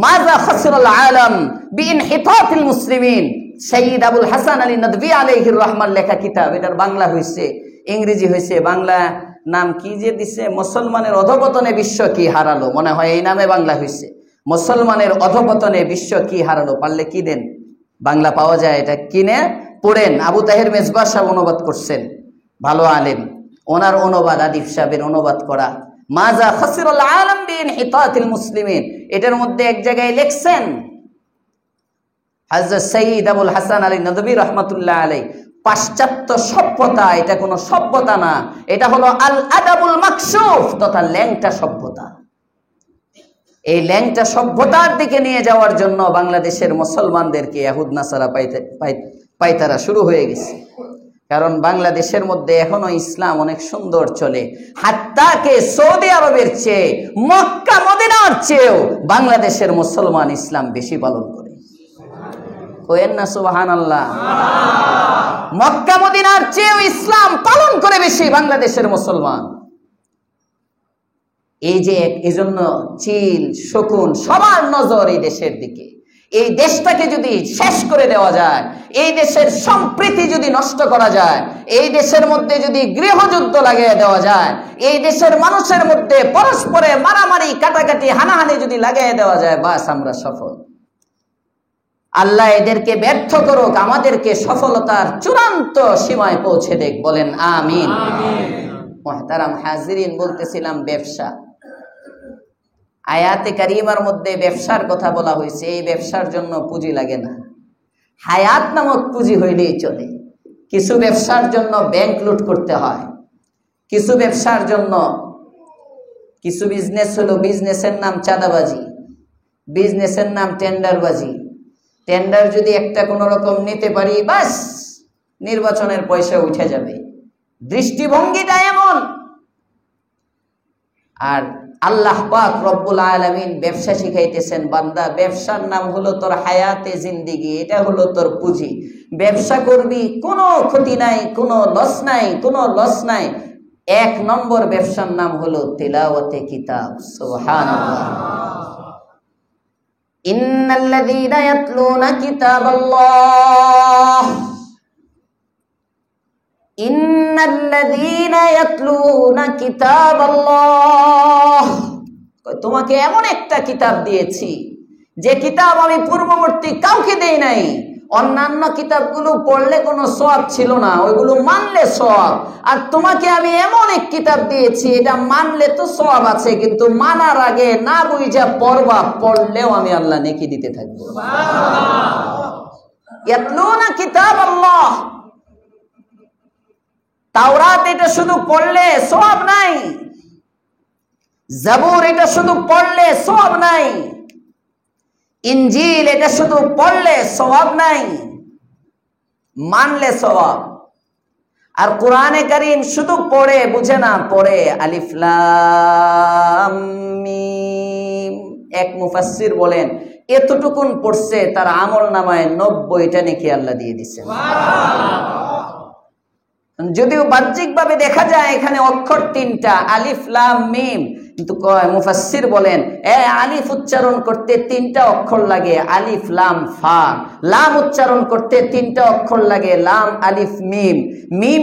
S1: মাযা খাসরাল আলাম বিইনহিতাতিল মুসলিমিন, সাইয়্যিদ আবুল হাসান আলী নদভী আলাইহির রহমান লেখা কিতাব, এটার বাংলা হয়েছে, ইংরেজি হয়েছে, বাংলা নাম কি যে দিছে, মুসলমানের অধপতনে বিশ্ব কি হারালো, মনে হয় এই নামে বাংলা হয়েছে। মুসলমানের অধপতনে বিশ্ব কি হারালো, পারলে কি দেন, বাংলা পাওয়া যায়, এটা কিনে পড়েন, আবু তাহের মেজবাহ সাহেব অনুবাদ করছেন, ভালো আলেম, ওনার অনুবাদ, আদিফ সাহেবের অনুবাদ করা মাজা খাসিরুল আলাম বিইনহিতাতিল মুসলিমিন, এটার মধ্যে এক জায়গায় লিখছেন হযরত সৈয়দ আবুল হাসান আলী নদভী রাহমাতুল্লাহ আলাইহি, পাশ্চাত্য সভ্যতা এটা কোনো সভ্যতা না, এটা হলো আল আদাবুল মাকশুফ তথা ল্যাংটা সভ্যতা। এই ল্যাংটা সভ্যতার দিকে নিয়ে যাওয়ার জন্য বাংলাদেশের মুসলমানদেরকে ইহুদ নাসারা পাইতারা শুরু হয়ে গেছে। কারণ বাংলাদেশের মধ্যে এখনো ইসলাম অনেক সুন্দর চলে, হাত্তাকে সৌদি আরবের চেয়ে, মক্কা মদিনার চেয়েও বাংলাদেশের মুসলমান ইসলাম বেশি পালন করে। কইেন না সুবহানাল্লাহ। মক্কা মদিনার চেয়েও ইসলাম পালন করে বেশি বাংলাদেশের মুসলমান। এই যে এজন্য চিল শকুন সবার নজর এই দেশের দিকে। এই দেশটাকে যদি শেষ করে দেওয়া যায়, এই দেশের সম্প্রীতি যদি নষ্ট করা যায়, এই দেশের মধ্যে যদি গৃহযুদ্ধ লাগিয়ে দেওয়া যায়, এই দেশের মানুষের মধ্যে পরস্পরে মারামারি কাটাকাটি হানাহানি যদি লাগিয়ে দেওয়া যায়, বাস আমরা সফল। আল্লাহ এদেরকে ব্যর্থ করুক, আমাদেরকে সফলতার চূড়ান্ত সীমায় পৌঁছে দেখ, বলেন আমিন। মুহতারাম হাজিরিন, বলতেছিলাম ব্যবসা। আয়াতে কারিমার মধ্যে ব্যবসার কথা বলা হয়েছে। এই ব্যবসার জন্য পুঁজি লাগে না, হায়াত নামক পুঁজি হইলেই চলে। কিছু ব্যবসার জন্য ব্যাংক লুট করতে হয়, কিছু ব্যবসার জন্য, কিছু বিজনেস হলো, বিজনেসের নাম চাঁদাবাজি, বিজনেসের নাম টেন্ডারবাজি। টেন্ডার যদি একটা কোনো রকম নিতে পারি, বাস নির্বাচনের পয়সা উঠে যাবে। দৃষ্টিভঙ্গিটা এমন। আর আল্লাহ পাক রব্বুল আলামিন ব্যবসা শিখাইতেছেন, বান্দা ব্যবসার নাম হলো তোর হায়াতে জিন্দিগি, এটা হলো তোর পুঁজি। ব্যবসা করবি, কোনো ক্ষতি নাই, কোনো লস নাই, কোনো লস নাই। এক নম্বর ব্যবসার নাম হলো তিলাওয়াতে কিতাব। সুবহানাল্লাহ। ইন্নাল্লাযীনা ইয়াতলুনা কিতাবাল্লাহ, ইন্নাল্লাযীনা ইয়াতলুনা কিতাবাল্লাহ, তোমাকে এমন একটা কিতাব দিয়েছি যে কিতাব আমি পূর্ববর্তী কাউকে দেই নাই। অন্যান্য কিতাবগুলো পড়লে কোনো সওয়াব ছিল না, ওইগুলো মানলে সওয়াব। আর তোমাকে আমি এমন এক কিতাব দিয়েছি, এটা মানলে তো সওয়াব আছে, কিন্তু মানার আগে না বুঝা পড়বা, পড়লেও আমি আল্লাহ নেকি দিতে থাকবো। ইয়াতলুনা কিতাবাল্লাহ। তাওরাত এটা শুধু পড়লে সওয়াব নাই, জাবুর এটা শুধু পড়লে সওয়াব নাই, ইনজিল এটা শুধু পড়লে সওয়াব নাই, মানলে সওয়াব। আর কোরআনে কারীম শুধু পড়ে বুঝে না, পড়ে আলিফ লাম মিম। এক মুফাসসির বলেন, এতটুকুন পড়ছে তার আমল নামায় 90টা নেকি আল্লাহ দিয়ে দিচ্ছেন। যদিও বাহ্যিক ভাবে দেখা যায় এখানে অক্ষর 3টা, আলিফ লাম মিম, কিন্তু মুফাসসির বলেন আলিফ উচ্চারণ করতে 3টা অক্ষর লাগে, আলিফ লাম ফা। লাম উচ্চারণ করতে 3টা অক্ষর লাগে, লাম আলিফ মিম। মিম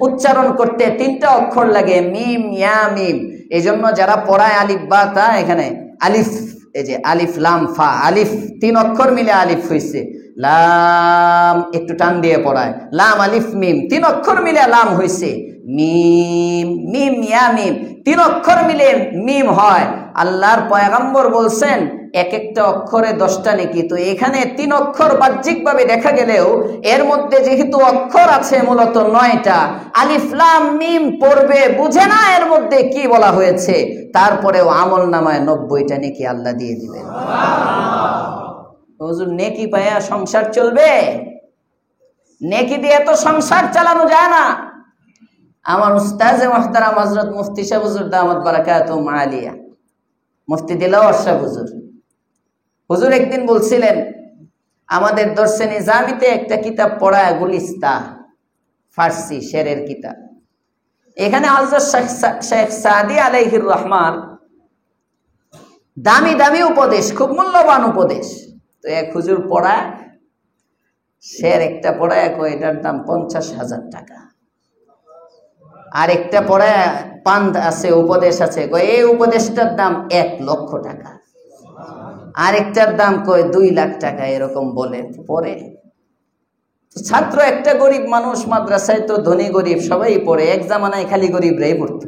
S1: উচ্চারণ করতে 3টা অক্ষর লাগে, মিম ইয়া মিম। এজন্য যারা পড়ায় আলিফ বা তা, এখানে আলিফ, এই যে আলিফ লাম ফা, আলিফ 3 অক্ষর মিলে আলিফ হইছে, লাম একটু টান দিয়ে পড়ায়, লাম আলিফ মিম 3 অক্ষর মিলে লাম হইছে, মিম মিম ইয়া মিম 3 অক্ষর মিলে মিম হয়। আল্লাহর পয়গম্বর বলছেন এক একটা অক্ষরে 10টা নেকি। তো এখানে 3 অক্ষর বাহ্যিক ভাবে দেখা গেলেও এর মধ্যে যেহেতু অক্ষর আছে মূলত 9টা, আলিফ লাম মিম পড়বে, বুঝে না এর মধ্যে কি বলা হয়েছে, তারপরেও আমল নামায় 90টা নেকি আল্লাহ দিয়ে দিবেন। হুজুর নেকি পায়া সংসার চলবে? নেকি দিয়ে তো সংসার চালানো যায় না। আমার উস্তাজে মুহতারাম হযরত মুফতি সাহেব হুজুর দামাত বারাকাতুহুম আলিয়া, মুফতি দিলাওয়ার সাহেব হুজুর একদিন বলছিলেন, আমাদের দর্শে নিজামিতে একটা কিতাব পড়ায়, গুলিস্তা, ফার্সি শেরের কিতাব। এখানে হযরত শেখ সাদি আলাইহির রহমান দামি দামি উপদেশ, খুব মূল্যবান উপদেশ। তো এক হুজুর পড়ায়, শের একটা পড়ায় এটার দাম 50,000 টাকা। আর একটা পড়ায় পান আছে, উপদেশ আছে, এই উপদেশটার দাম 1 লক্ষ টাকা। আরেকটার দাম 2 লাখ টাকা, এরকম বলে পরে। ছাত্র একটা গরিব মানুষ, মাদ্রাসায় তো ধনী গরিব সবাই পড়ে, এক জামানায় খালি গরিবরাই পড়তো।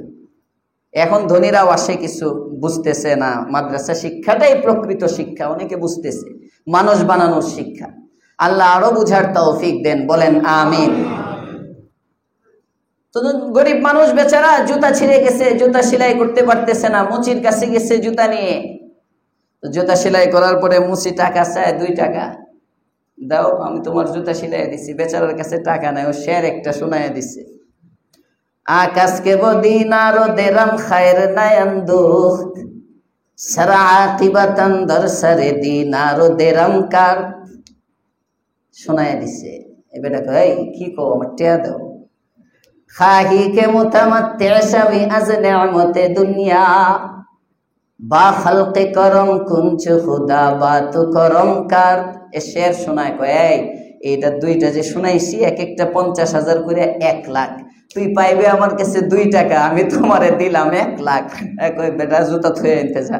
S1: এখন ধনীরাও আসে, কিছু বুঝতেছে না মাদ্রাসা শিক্ষাটাই প্রকৃত শিক্ষা, অনেকে বুঝতেছে মানুষ বানানোর শিক্ষা। আল্লাহ আরো বুঝার তৌফিক দেন, বলেন আমিন। তো গরিব মানুষ বেচারা জুতা ছিঁড়ে গেছে, জুতা সেলাই করতে পারতেছে না, মুচির কাছে গেছে জুতা নিয়ে। তো জুতা সেলাই করার পরে মুচি টাকা চায়, 2 টাকা দাও, আমি তোমার জুতা সেলাই দিছি। বেচারার কাছে টাকা নাই, ও শের একটা শোনায় দিছে, আকাশকে বদিনার দেরাম খায়ের নায়ান্দুখ সারা আকিবাতান দরসারে দিনার দেরাম কার শোনায় দিছে। এবারে কই কি কো, আমার টিয়া দাও। খাহি কে মুতামাত্তি শাবি আজ নিয়ামতে দুনিয়া বা খালকে করম কুঞ্চ খুদা বাত করম কার। এ শের শোনায় কয়, এইটা 2টা যে শোনাইছি, এক একটা 50,000 করে 1 লাখ। তুই পাইবে আমার কাছে 2 টাকা, আমি তোমারে দিলাম 1 লাখ। কই বেটা জুতা থুয়ে আনতে যা,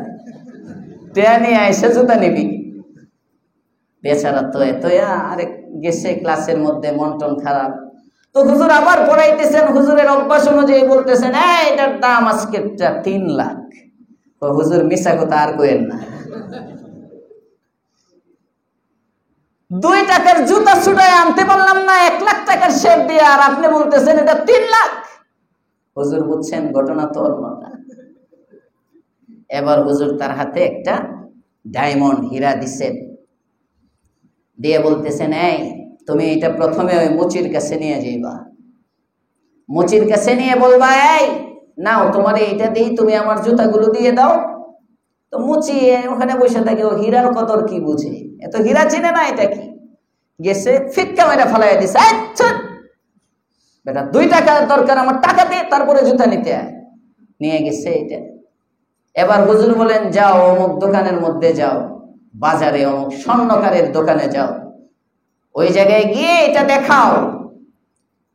S1: টিয়া নিয়ে আইসে জুতা নিবি। বেচারা তো এতয়া আরেক গেছে ক্লাসের মধ্যে, মন টন খারাপ। তো হুজুর আবার পড়াইতেছেন, হুজুরের অভ্যাস অনুযায়ী বলতেছেন, এটার দাম আজকে 3 লাখ। হুজুর মিশা কথা আর কইেন না, 2 টাকার জুতা ছুটাই আনতে পারলাম না 1 লাখ টাকার শেপ দিয়ে, আর আপনি বলতেছেন এটা 3 লাখ। হুজুর বুঝছেন ঘটনা তো অন্যটা। এবার হুজুর তার হাতে একটা ডায়মন্ড হীরা দিছেন, দিয়ে বলতেছেন, এই তুমি এটা প্রথমে ওই মুচির কাছে নিয়ে যাইবা, মুচির কাছে নিয়ে বলবা, এই নাও তোমার এইটা দিই, তুমি আমার জুতাগুলো দিয়ে দাও। তো মুচি ওখানে বসে থাকে, ও হীরার কদর কি বুঝে, এত হীরা চিনে না, এটা কি। গেছে ফিটকা মেরা ফেলাই দিছে, বেটা 2 টাকা দরকার, আমার টাকা দিয়ে তারপরে জুতা নিতে আয়। নিয়ে গেছে এটা। এবার হুজুর বলেন, যাও অমুক দোকানের মধ্যে যাও, বাজারে অমুক স্বর্ণকারের দোকানে যাও, ওই জায়গায় গিয়ে এটা দেখাও,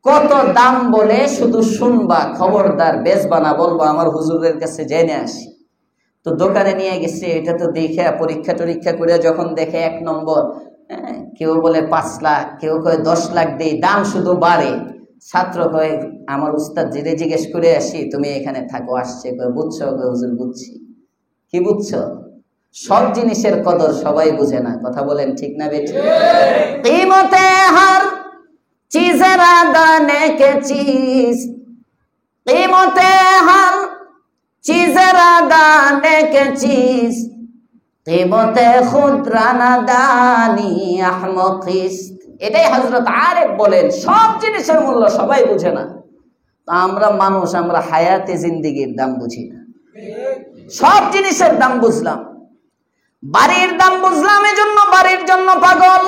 S1: কত দাম বলে শুধু শুনবা, খবরদার বেচবা না, বলবো আমার হুজুরের কাছে জেনে আসি। তো দোকানে নিয়ে গেছে, এটা তো দেখে পরীক্ষা টরীক্ষা করে যখন দেখে 1 নম্বর, কেউ বলে 5 লাখ, কেউ কয় 10 লাখ দেই, দাম শুধু বাড়ে। ছাত্র কয়, আমার উস্তাদ জিরে জিজ্ঞেস করে আসি, তুমি এখানে থাকো। আসছে, কয় বুঝছো? কয় হুজুর বুঝছি। কি বুঝছো? সব জিনিসের কদর সবাই বুঝে না, কথা বলেন ঠিক না বেঠিক? কিমতে হার চিজের দানে কে চিজ, কিমতে হার চিজের দানে কে চিজ, কিমতে খুদরা নাদানি আহমকিস্ত। এটাই হযরত আরেফ বলেন, সব জিনিসের মূল্য সবাই বুঝে না। তা আমরা মানুষ, আমরা হায়াতে জিন্দেগির দাম বুঝি না। সব জিনিসের দাম বুঝলাম, বাড়ির দাম বুঝলাম, এজন্য বাড়ির জন্য পাগল।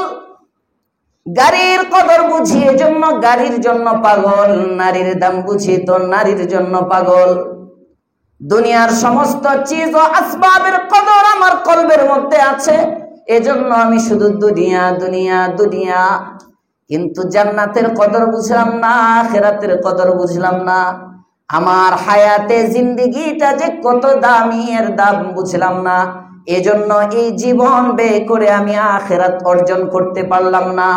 S1: গাড়ির কদর বুঝি, এজন্য গাড়ির জন্য পাগল। নারীর দাম বুঝি তো নারীর জন্য পাগল। দুনিয়ার সমস্ত চিজ ও আসবাবের কদর আমার কলবের মধ্যে আছে, এজন্য আমি শুধু দুনিয়া দুনিয়া দুনিয়া। কিন্তু জান্নাতের কদর বুঝলাম না, আখিরাতের কদর বুঝলাম না। আমার হায়াতে জিন্দেগিটা যে কত দামি, এর দাম বুঝলাম না। এজন্য এই জীবন ব্যয় করে আমি আখিরাত অর্জন করতে পারলাম না।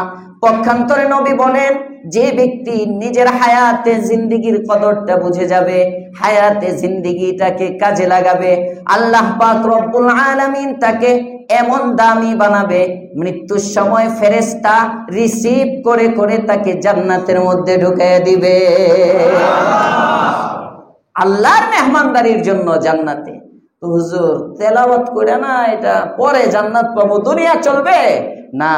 S1: পক্ষান্তরে নবী বলেন, যে ব্যক্তি নিজের হায়াতে জিন্দেগির কদরটা বুঝে যাবে, হায়াতে জিন্দেগিটাকে কাজে লাগাবে, আল্লাহ পাক রব্বুল আলামিন তাকে এমন দামি বানাবে, মৃত্যুর সময় ফেরেশতা রিসিভ করে করে তাকে জান্নাতের মধ্যে ঢুকিয়ে দিবে। আল্লাহর মেহমানদারির জন্য জান্নাতে। তো হুজুর তেলাওয়াত করে না, এটা পরে জান্নাত পাবো, দুনিয়া চলবে না।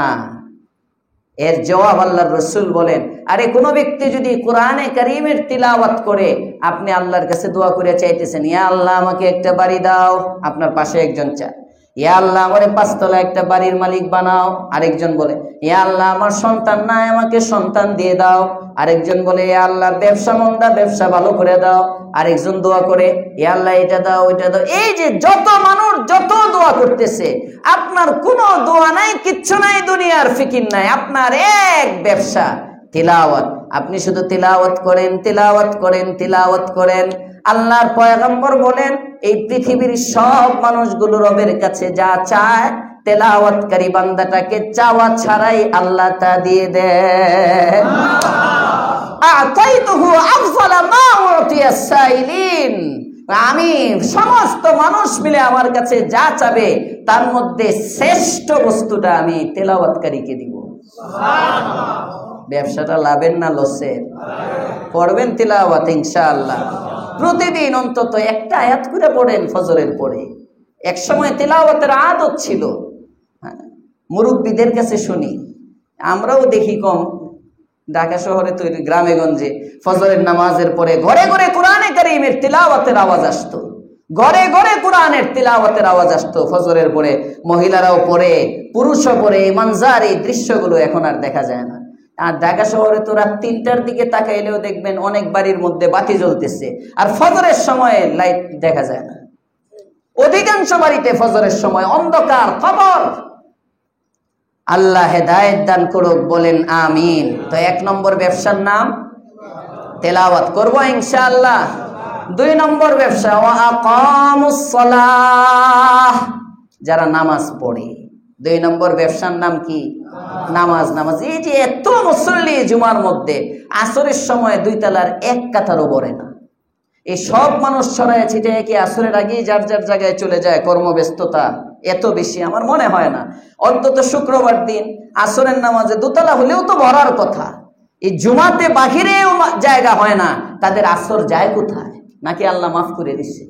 S1: এর জবাব আল্লাহর রাসূল বলেন, আরে কোন ব্যক্তি যদি কোরআনে কারীমের তিলাওয়াত করে, আপনি আল্লাহর কাছে দোয়া করে চাইতেছেন, ইয়া আল্লাহ আমাকে একটা বাড়ি দাও, আপনার পাশে একজন চায়, ইয়া আল্লাহ আমারে 5 তলা একটা বাড়ির মালিক বানাও। আরেকজন বলে, ইয়া আল্লাহ আমার সন্তান নাই, আমাকে সন্তান দিয়ে দাও। আরেকজন বলে, ইয়া আল্লাহ ব্যবসা মন্দা, ব্যবসা ভালো করে দাও। আরেকজন দোয়া করে, ইয়া আল্লাহ এটা দাও ওইটা দাও। এই যে যত মানুষ যত দোয়া করতেছে, আপনার কোনো দোয়া নাই, কিচ্ছু নাই, দুনিয়ার ফিকির নাই, আপনার এক ব্যবসা তিলাওয়াত। আপনি শুধু তিলাওয়াত করেন, তিলাওয়াত করেন, তিলাওয়াত করেন। আল্লাহর পয়গম্বর বলেন, এই পৃথিবীর সব মানুষগুলো রবের কাছে যা চায় তেলাওয়াতকারী বান্দাটাকে চাওয়া ছাড়াই আল্লাহ তা দিয়ে দেন। আতাইতুহু আফযালা মা উতিয়া সাইলিন, আমি সমস্ত মানুষ মিলে আমার কাছে যা চাবে তার মধ্যে শ্রেষ্ঠ বস্তুটা আমি তেলাওয়াতকারীকে দিব। ব্যবসাটা লাভের না লসের? পড়বেন তিলাওয়াত ইনশাআল্লাহ। প্রতিদিন অন্তত একটা আয়াত করে পড়েন ফজরের পরে। এক সময় তিলাওয়াতের আদত ছিল, মুরব্বীদের কাছে শুনি, আমরাও দেখি কম। ঢাকা শহরে তৈরি গ্রামে গঞ্জে ফজরের নামাজের পরে ঘরে ঘরে কোরআনে কারীমের তিলাওয়াতের আওয়াজ আসতো, ঘরে ঘরে কোরআনের তিলাওয়াতের আওয়াজ আসতো ফজরের পরে। মহিলারাও পড়ে, পুরুষও পড়ে। এই মানজার, এই দৃশ্যগুলো এখন আর দেখা যায় না। আর ঢাকা শহরে তো রাত 3টার দিকে তাকাইলেও দেখবেন অনেক বাড়ির মধ্যে বাতি জ্বলতেছে, আর ফজরের সময় লাইট দেখা যায় না। অধিকাংশ বাড়িতে ফজরের সময় অন্ধকার খবর। আল্লাহ হেদায়েত দান করুক, বলেন আমিন। তো 1 নম্বর ব্যবসার নাম তেলাওয়াত করব ইনশাআল্লাহ। 2 নম্বর ব্যবসা ওয়া আকামুস সালাহ, যারা নামাজ পড়ে। 2 নম্বর ব্যবসার নাম কি? নামাজ। নামাজ। এই যে এত মুসল্লি জুমার মধ্যে আসরের সময় 2 তালার 1 কাতারও পড়ে না। এই সব মানুষ ছড়ায় ছিটায় কি আসরের আগেই যার যার জায়গায় চলে যায়? কর্মব্যস্ততা এত বেশি, আমার মনে হয় না। অন্তত শুক্রবার দিন আসরের নামাজে 2 তালা হলেও তো ভরার কথা। এই জুমাতে বাহিরেও জায়গা হয় না, তাদের আসর যায় কোথায়? নাকি আল্লাহ মাফ করে দিচ্ছে?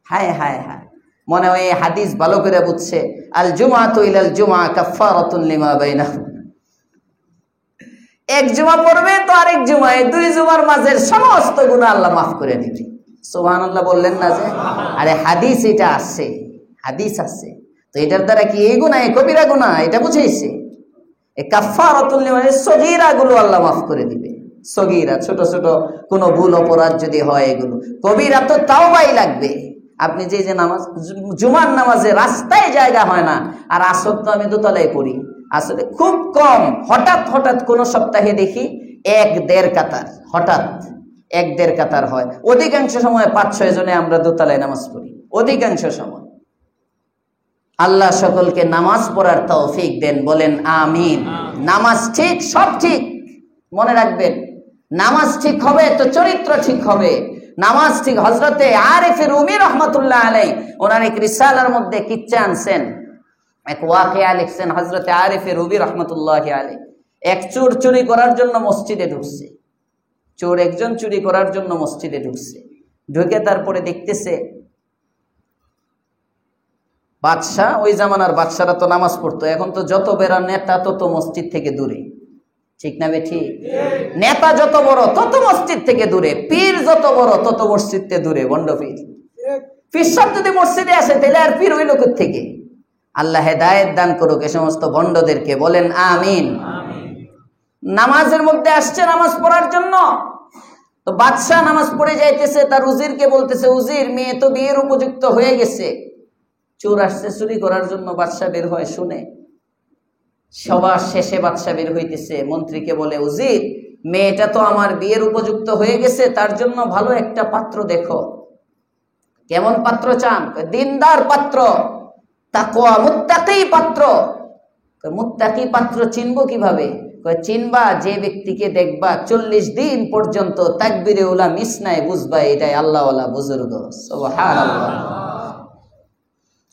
S1: হায় হায় হায়, মনে হয় এই হাদিস ভালো করে বুঝছে। আল জুমাতু ইলাল জুমা কাফফারাতুন লিমা বাইনাহু। এক জুমা পড়বে তো আরেক জুমা, এই 2 জুমার মাঝের সমস্ত গুনাহ আল্লাহ মাফ করে দিবে। সুবহানাল্লাহ বললেন না যে? আরে হাদিস এটা আছে, হাদিস আছে। তো এটার দ্বারা কি এই গুনাহ, এই কবিরা গুনাহ, এটা বুঝাইছে? এই কাফফারাতুল লিমা, সগীরা গুলো আল্লাহ মাফ করে দিবে। সগীরা ছোট ছোট কোনো ভুল অপরাধ যদি হয়, এগুলো। কবিরা তো তাওবাই লাগবে। আপনি যে নামাজ, জুমার নামাজে রাস্তায় জায়গা হয় না, আর আসর তো আমি 2 তলায় পড়ি। আসলে খুব কম, হঠাৎ হঠাৎ কোন সপ্তাহে দেখি 1-1.5 কাতার, হঠাৎ 1-1.5 কাতার হয়। অধিকাংশ সময় 5-6 জনে আমরা 2 তলায় নামাজ পড়ি, অধিকাংশ সময়। আল্লাহ সকলকে নামাজ পড়ার তৌফিক দেন, বলেন আমিন। নামাজ ঠিক, সব ঠিক। মনে রাখবেন, নামাজ ঠিক হবে তো চরিত্র ঠিক হবে। নামাজ ঠিক। হযরতে আরিফ রুমি রহমাতুল্লাহ আলাইহি ওনার এক রিসালার মধ্যে কিচ্ছা আনছেন, এক ওয়াকিয়া লিখছেন। হযরতে আরিফ রুমি রহমাতুল্লাহি আলাইহি এক চোর চুরি করার জন্য মসজিদে ঢুকছে। চোর একজন চুরি করার জন্য মসজিদে ঢুকছে। ঢুকে তারপরে দেখতেছে বাদশা, ওই জামানার বাদশারা তো নামাজ পড়তো। এখন তো যত বেড়া নেতা তত মসজিদ থেকে দূরে, ঠিক না বেঠি? নেতা যত বড় তত মসজিদ থেকে দূরে, পীর যত বড় তত মসজিদ থেকে দূরে। বন্ড পীর, পীর সব যদি মসজিদে আসে তাহলে আর পীর হইল থেকে? আল্লাহ হেদায়েত দান করুক এ সমস্ত বন্ডদেরকে, বলেন আমিন। নামাজের মধ্যে আসছে নামাজ পড়ার জন্য। তো বাদশাহ নামাজ পড়ে যাইতেছে, তার উজিরকে বলতেছে, উজির, মেয়ে তো বিয়ের উপযুক্ত হয়ে গেছে। চোর আসছে চুরি করার জন্য। বাদশাহ বের হয় শুনে। সবার শেষে বাদশাহ বের হইতেছে, মন্ত্রীকে বলে, উজির, মেয়েটা তো আমার বিয়ের উপযুক্ত হয়ে গেছে, তার জন্য ভালো একটা পাত্র দেখো। কেমন পাত্র চান? দিনদার পাত্র, তাকওয়া মুত্তাকি পাত্র। মুত্তাকি পাত্র চিনবো কিভাবে? চিনবা যে ব্যক্তিকে দেখবা 40 দিন পর্যন্ত তাকবীরে উলা মিস নাই, বুঝবা এটাই আল্লাহওয়ালা বুজুর্গ। সুবহানাল্লাহ।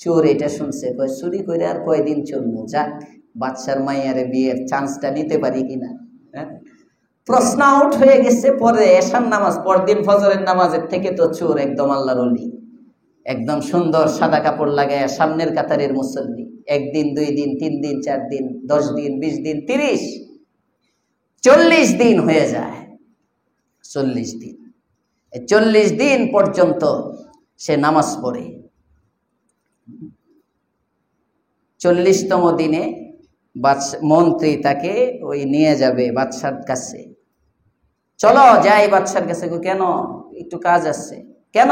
S1: চোর এটা শুনছে, চুরি করে আর কয়দিন চলবো, যাক বাদশার মাইয়ারে বিয়ের চান্সটা নিতে পারি কিনা। প্রশ্ন আউট হয়ে গেছে। পরে এশার নামাজ, পরদিন ফজরের নামাজের থেকে তো চোর একদম আল্লাহর ওলি, একদম সুন্দর সাদা কাপড় লাগায় সামনের কাতারের মুসল্লি। 1 দিন 2 দিন 3 দিন 4 দিন 10 দিন 20 দিন 30 40 দিন হয়ে যায়। 40 দিন, 40 দিন পর্যন্ত সে নামাজ পড়ে। 40তম দিনে মন্ত্রী তাকে ওই নিয়ে যাবে বাদশার কাছে। চলো যাই বাদশার কাছে। কেন? একটু কাজ আছে। কেন?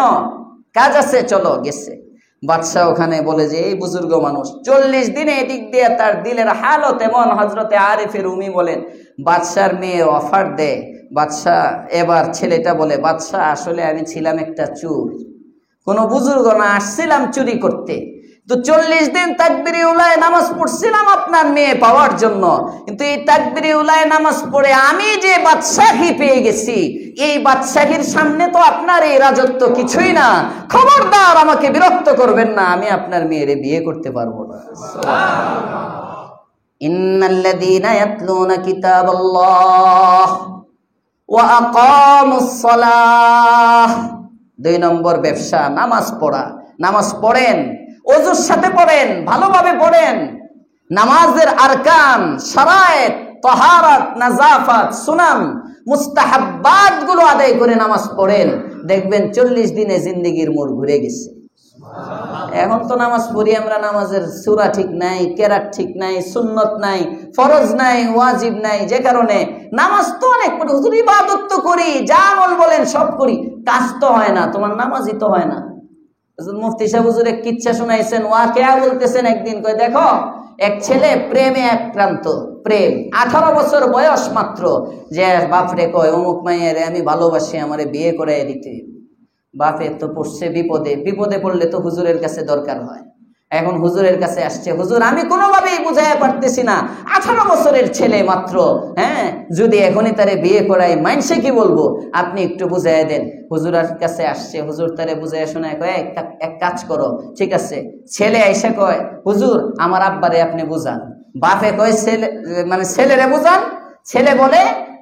S1: কাজ আছে, চলো। গেছে। বাদশাহ ওখানে বলে যে এই বুজুর্গ মানুষ 40 দিনে এদিক দিয়ে তার দিলের হালত এমন। হযরতে আরিফ রুমি বলেন, বাদশার মেয়ে অফার দেয়। বাদশাহ এবার ছেলেটা বলে, বাদশাহ আসলে আমি ছিলাম একটা চোর, কোনো বুজুর্গ না, আসছিলাম চুরি করতে। তো 40 দিন তাকবীরে উলায় নামাজ পড়ছিলাম আপনার মেয়ে পাওয়ার জন্য, কিন্তু এই তাকবীরে উলায় নামাজ পড়ে আমি যে বাদশাহী পেয়ে গেছি, এই বাদশাহীর সামনে তো আপনার এই রাজত্ব কিছুই না। খবরদার আমাকে বিরক্ত করবেন না, আমি আপনার মেয়েরে বিয়ে করতে পারবো না। ইন্নাল্লাযীনা ইয়াতলুনা কিতাবাল্লাহ ওয়া আকামুস সালাহ। 2 নম্বর ব্যবসা নামাজ পড়া। নামাজ পড়েন, ওযুর সাথে পড়েন, ভালোভাবে পড়েন। নামাজের আরকান, শারায়েত, তাহারাত, নাজাফাত, সুনান, মুস্তাহাব্বাত গুলো আদায় করে নামাজ পড়েন, দেখবেন 40 দিনে জিন্দেগির মোড় ঘুরে গেছে। এখন তো নামাজ পড়ি আমরা, নামাজের সূরা ঠিক নাই, কেরাত ঠিক নাই, সুন্নত নাই, ফরজ নাই, ওয়াজিব নাই, যে কারণে নামাজ তো অনেক পড়ি, হুজুর ইবাদত তো করি, যা আমল বলেন সব করি, কাজ তো হয় না, তোমার নামাজই তো হয় না। মুফতি সাহেব হুজুর এক কিচ্ছা শোনাইছেন, ওয়াকিয়া বলতেছেন, একদিন কই দেখো এক ছেলে প্রেমে আক্রান্ত, প্রেম, 18 বছর বয়স মাত্র, যে বাপরে কয় অমুক মাইয়ের আমি ভালোবাসি, আমারে বিয়ে করে দিতে। বাপে তো পড়ছে বিপদে, বিপদে পড়লে তো হুজুরের কাছে দরকার হয়। এখন হুজুরের কাছে আসছে, হুজুর আমি কোনোভাবেই বুঝাইয়া পারতেছি না, 18 বছরের ছেলে মাত্র, হ্যাঁ, যদি এখনই তারে বিয়ে করাই মাইনসে কি বলবো, আপনি একটু বুঝাইয়া দেন। হুজুরের কাছে আসছে, হুজুর তারে বুঝাইয়া শোনায়, কয় এক কাজ করো, ঠিক আছে। ছেলে আইসা কয়, হুজুর আমার আব্বারে আপনি বুঝান। বাপে কয় ছেলে, মানে ছেলেরে বুঝান, ছেলে বলে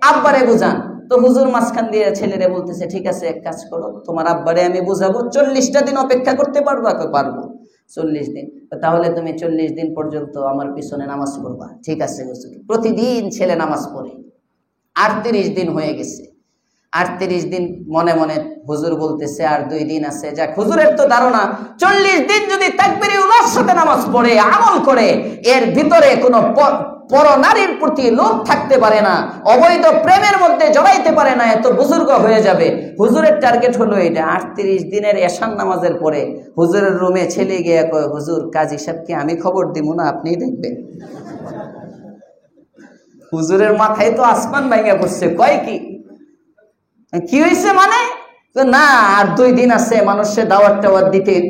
S1: আব্বারে বুঝান। তো হুজুর মাঝখান দিয়ে ছেলেরে বলতেছে, ঠিক আছে এক কাজ করো, তোমার আব্বারে আমি বুঝাবো, 40টা দিন অপেক্ষা করতে পারবা? পারবো। 40 দিন, তাহলে তুমি 40 দিন পর্যন্ত আমার পিছনে নামাজ পড়বা। ঠিক আছে হুজুর। প্রতিদিন ছেলে নামাজ পড়ে। 38 দিন হয়ে গেছে। 38 দিন মনে মনে হুজুর বলতেছে আর 2 দিন আছে। যাক, হুজুরের তো ধারণা 40 দিন যদি তাকবীরে উলার সাথে নামাজ পড়ে, আমল করে, এর ভিতরে কোনো পর নারীর প্রতি লোভ থাকতে পারে না, অবৈধ প্রেমের মধ্যে জড়াইতে পারে না, এত বুজুর্গ হয়ে যাবে। হুজুরের টার্গেট হলো এটা। 38 দিনের এশান নামাজের পরে হুজুরের রুমে ছেলে গিয়ে কয়, হুজুর কাজী সাহেবকে আমি খবর দিব না, আপনিই দেখবেন। হুজুরের মাথায় তো আসমান ভাঙা পড়ছে, কয় কি হয়েছে, মানে না আর 2 দিন আছে, মানুষের দাওয়াত টাওয়াত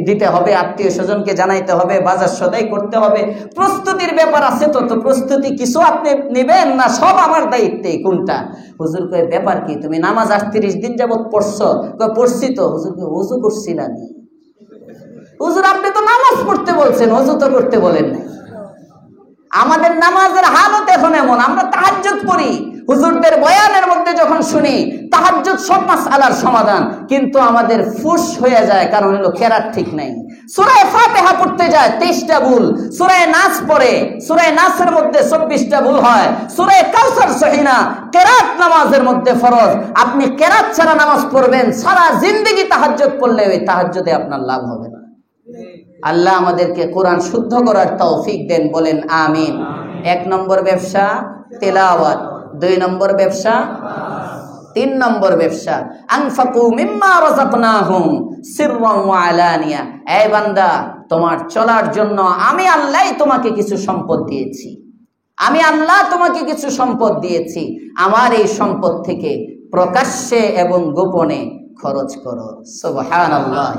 S1: দিতে হবে, আত্মীয় স্বজনকে জানাইতে হবে, বাজার সদাই করতে হবে, প্রস্তুতির ব্যাপার আছে। তো প্রস্তুতি কিছু আপনি নেবেন না, সব আমার দায়িত্বে। কোনটা? হুজুর কয় ব্যাপার কি, তুমি নামাজ 38 দিন যাবত পড়ছো? কয় পড়ছি তো। হুজুর কয় ওযু করছিলা নি? হুজুর আপনি তো নামাজ পড়তে বলছেন, ওযু তো করতে বলেন না। আমাদের নামাজের হালত এখন এমন, আমরা তাহাজ্জুদ পড়ি, হুজুরদের বয়ানের মধ্যে যখন শুনি তাহাজ্জুদ সব মাসআলার সমাধান, কিন্তু আমাদের ফুস হয়ে যায়, কারণ হলো কেরাত ঠিক নাই। সূরা ফাতিহা পড়তে যায় 23টা ভুল, সূরা নাস পড়ে, সূরা নাসের মধ্যে 24টা ভুল হয়, সূরা কাউসার সহিহ না, কেরাত নামাজের মধ্যে ফরজ। আপনি কেরাত ছাড়া নামাজ পড়বেন, সারা জিন্দেগি তাহাজ্জুদ পড়লে ওই তাহাজ্জুদে আপনার লাভ হবে না। আল্লাহ আমাদেরকে কোরআন শুদ্ধ করার তৌফিক দেন, বলেন আমিন। 1 নম্বর ব্যবসা তেলাওয়াত, 2 নম্বর ব্যবসা, 3 নম্বর ব্যবসা আনফাকু মিম্মা রাযাকনাহুম সিররান ওয়া আলানিয়া। এই বান্দা, তোমার চলার জন্য আমি আল্লাহই তোমাকে কিছু সম্পদ দিয়েছি, আমি আল্লাহ তোমাকে কিছু সম্পদ দিয়েছি, আমার এই সম্পদ থেকে প্রকাশ্যে এবং গোপনে খরচ করো। সুবহানাল্লাহ।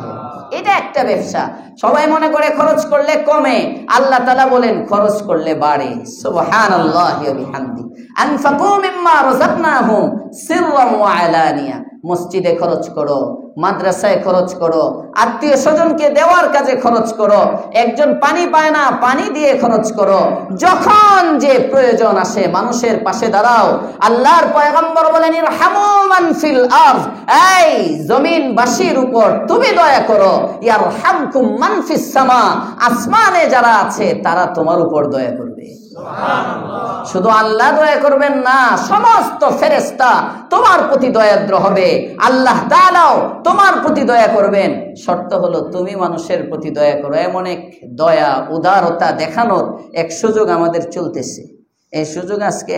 S1: এটা একটা ব্যবসা। সবাই মনে করে খরচ করলে কমে, আল্লাহ তাআলা বলেন খরচ করলে বাড়ে। সুবহানাল্লাহি ওয়া বিহামদি। আনফাকু মিম্মা রাযাকনাহুম সিররান ওয়া আলানিয়া। মসজিদে খরচ করো, মাদ্রাসায় খরচ করো, আত্মীয় স্বজনকে দেওয়ার কাজে খরচ করো, একজন পানি পায় না পানি দিয়ে খরচ করো, যখন যে প্রয়োজন আসে মানুষের পাশে দাঁড়াও। আল্লাহর পয়গম্বর বলেন ইরহামু মান ফিল আরদ, এই জমিনবাসীর উপর তুমি দয়া করো, ইয়ারহামকুম মান ফিস সামা, আসমানে যারা আছে তারা তোমার উপর দয়া করবে। শুধু আল্লাহ দয়া করবেন না, সমস্ত ফেরেশতা তোমার প্রতি দয়াদ্র হবে, আল্লাহ তাআলাও তোমার প্রতি দয়া করবেন। শর্ত হলো তুমি মানুষের প্রতি দয়া করো। এমন এক দয়া উদারতা দেখানোর এক সুযোগ আমাদের চলতেছে। এই সুযোগ আজকে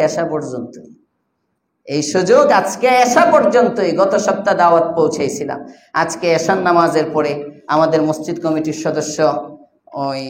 S1: আসা পর্যন্তই, গত সপ্তাহ দাওয়াত পৌঁছেছিলাম। আজকে এশার নামাজের পরে আমাদের মসজিদ কমিটির সদস্য ওই